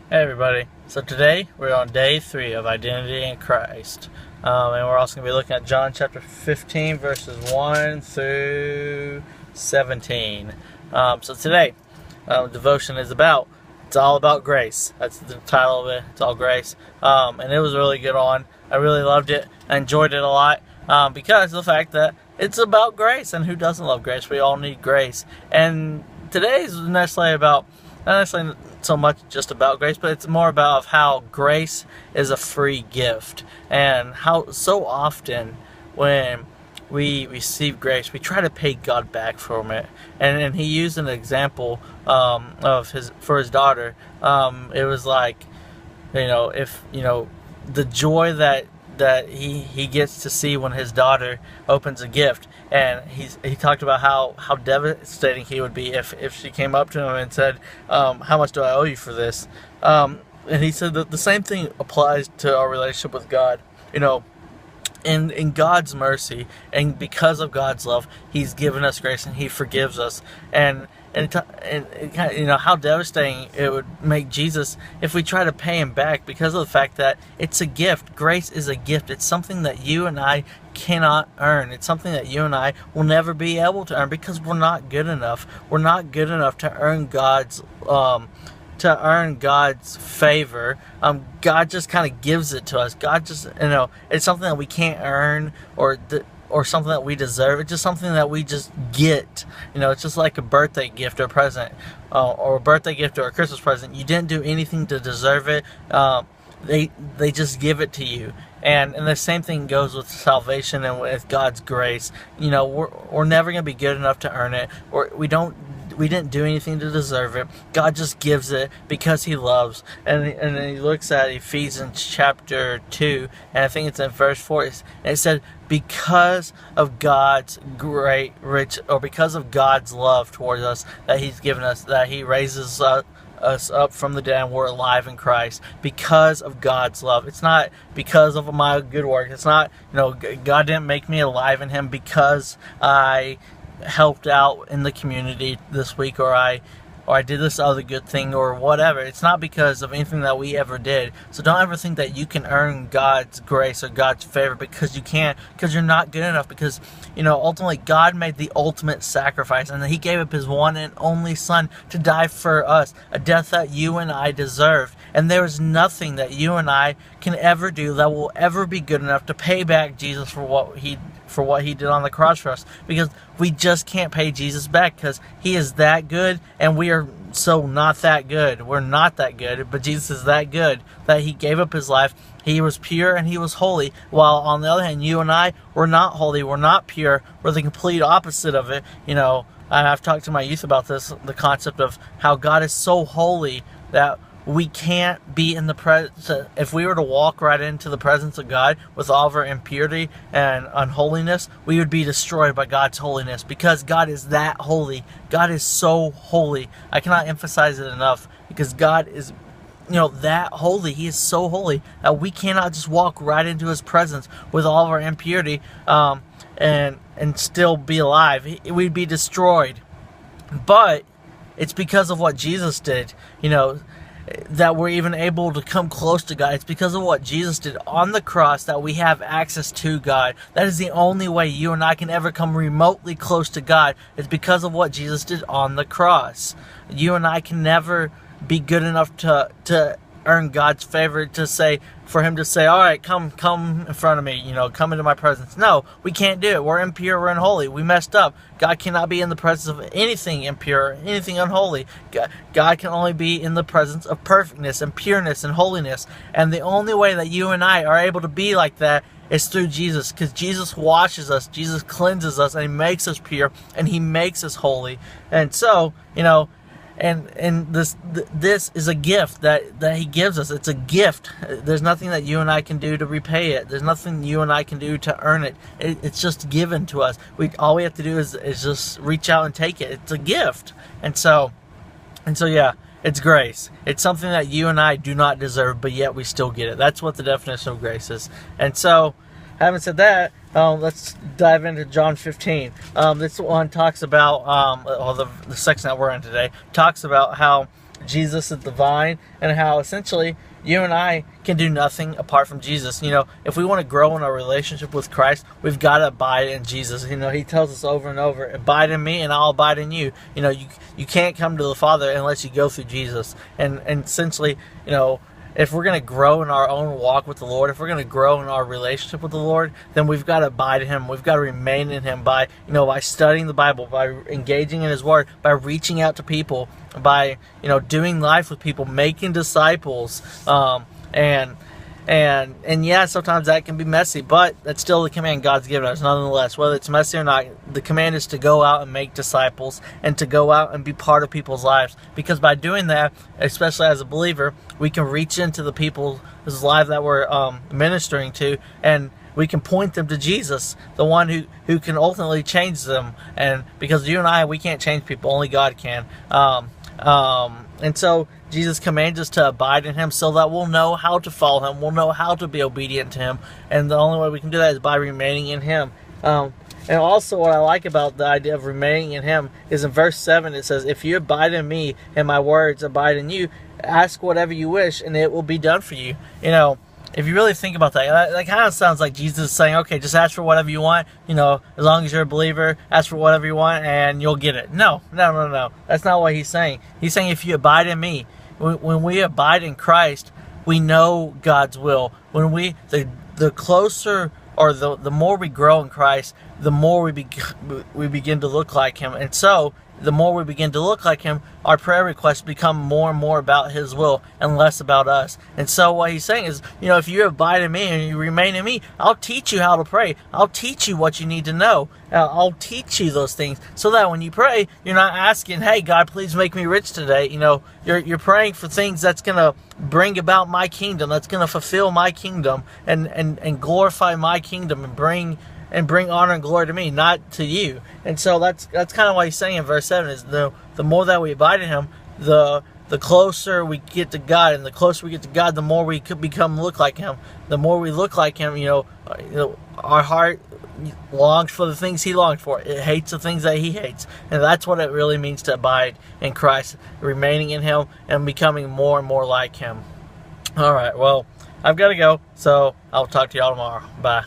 Hey everybody, so today we're on day 3 of Identity in Christ, and we're also going to be looking at John chapter 15 verses 1 through 17. So today, devotion is it's all about grace. That's the title of it, it's all grace, and it was a really good one. I really loved it, I enjoyed it a lot, because of the fact that it's about grace, and who doesn't love grace? We all need grace, and today's not necessarily so much just about grace, but it's more about how grace is a free gift, and how so often when we receive grace, we try to pay God back from it. And he used an example for his daughter. It was like, if the joy that he gets to see when his daughter opens a gift, and he talked about how devastating he would be if she came up to him and said, how much do I owe you for this? And he said that the same thing applies to our relationship with God. In God's mercy, and because of God's love, He's given us grace and He forgives us. And how devastating it would make Jesus if we try to pay Him back, because of the fact that it's a gift. Grace is a gift. It's something that you and I cannot earn. It's something that you and I will never be able to earn, because we're not good enough. We're not good enough to earn God's favor. God just kind of gives it to us. God just, it's something that we can't earn or something that we deserve. It's just something that we just get. It's just like a birthday gift or a present, or a birthday gift or a Christmas present. You didn't do anything to deserve it. They just give it to you. And the same thing goes with salvation and with God's grace. We're never going to be good enough to earn it, or we didn't do anything to deserve it. God just gives it because He loves. And then He looks at Ephesians chapter 2, and I think it's in verse 4, and it said, because of God's because of God's love towards us that He's given us, that He raises us up from the dead and we're alive in Christ, because of God's love. It's not because of my good work. It's not, God didn't make me alive in Him because I helped out in the community this week, or I did this other good thing, or whatever. It's not because of anything that we ever did. So don't ever think that you can earn God's grace or God's favor, because you can't, because you're not good enough. Because ultimately God made the ultimate sacrifice, and He gave up His one and only Son to die for us, a death that you and I deserved. And there is nothing that you and I can ever do that will ever be good enough to pay back Jesus for what He did on the cross for us, because we just can't pay Jesus back, because He is that good and we are so not that good. We're not that good, but Jesus is that good that He gave up His life. He was pure and He was holy, while on the other hand, you and I, we're not holy, we're not pure, we're the complete opposite of it. I've talked to my youth about this, the concept of how God is so holy that we can't be in the presence. If we were to walk right into the presence of God with all of our impurity and unholiness, we would be destroyed by God's holiness, because God is that holy. God is so holy. I cannot emphasize it enough, because God is that holy. He is so holy that we cannot just walk right into His presence with all of our impurity and still be alive. We'd be destroyed. But it's because of what Jesus did, that we're even able to come close to God. It's because of what Jesus did on the cross that we have access to God. That is the only way you and I can ever come remotely close to God. It's because of what Jesus did on the cross. You and I can never be good enough to earn God's favor, for Him to say, all right, come in front of me, come into my presence. No, we can't do it. We're impure, we're unholy, we messed up. God cannot be in the presence of anything impure, anything unholy. God can only be in the presence of perfectness and pureness and holiness. And the only way that you and I are able to be like that is through Jesus, because Jesus washes us, Jesus cleanses us, and He makes us pure, and He makes us holy. And so, and this is a gift that He gives us. It's a gift. There's nothing that you and I can do to repay it. There's nothing you and I can do to earn it. It's just given to us. All we have to do is just reach out and take it. It's a gift. And so yeah, it's grace. It's something that you and I do not deserve, but yet we still get it. That's what the definition of grace is. And so, having said that, let's dive into John 15. This one talks about, the section that we're in today, talks about how Jesus is the vine, and how essentially you and I can do nothing apart from Jesus. If we want to grow in our relationship with Christ, we've got to abide in Jesus. He tells us over and over, abide in me and I'll abide in you. You can't come to the Father unless you go through Jesus. And essentially, if we're going to grow in our own walk with the Lord, if we're going to grow in our relationship with the Lord, then we've got to abide in Him. We've got to remain in Him by studying the Bible, by engaging in His Word, by reaching out to people, by, doing life with people, making disciples. And yeah, sometimes that can be messy, but that's still the command God's given us, nonetheless. Whether it's messy or not, the command is to go out and make disciples and to go out and be part of people's lives. Because by doing that, especially as a believer, we can reach into the people's lives that we're ministering to, and we can point them to Jesus, the one who can ultimately change them. And because you and I, we can't change people, only God can. And so Jesus commands us to abide in Him so that we'll know how to follow Him. We'll know how to be obedient to Him. And the only way we can do that is by remaining in Him. And also what I like about the idea of remaining in Him is in verse 7 it says, if you abide in me and my words abide in you, ask whatever you wish and it will be done for you. If you really think about that kind of sounds like Jesus saying, okay, just ask for whatever you want, as long as you're a believer, ask for whatever you want and you'll get it. No. That's not what He's saying. He's saying if you abide in me, when we abide in Christ, we know God's will. When the closer or the more we grow in Christ, the more we begin to look like Him. And so, the more we begin to look like Him, our prayer requests become more and more about His will and less about us. And so what He's saying is, if you abide in me and you remain in me, I'll teach you how to pray. I'll teach you what you need to know. I'll teach you those things so that when you pray, you're not asking, hey, God, please make me rich today. You're praying for things that's going to bring about my kingdom, that's going to fulfill my kingdom and glorify my kingdom and bring honor and glory to me, not to you. And so that's kind of what He's saying in verse 7 is the more that we abide in Him, the closer we get to God, and the closer we get to God, the more we could look like Him. The more we look like Him, our heart longs for the things He longed for. It hates the things that He hates. And that's what it really means to abide in Christ, remaining in Him and becoming more and more like Him. All right, well, I've got to go, so I'll talk to y'all tomorrow. Bye.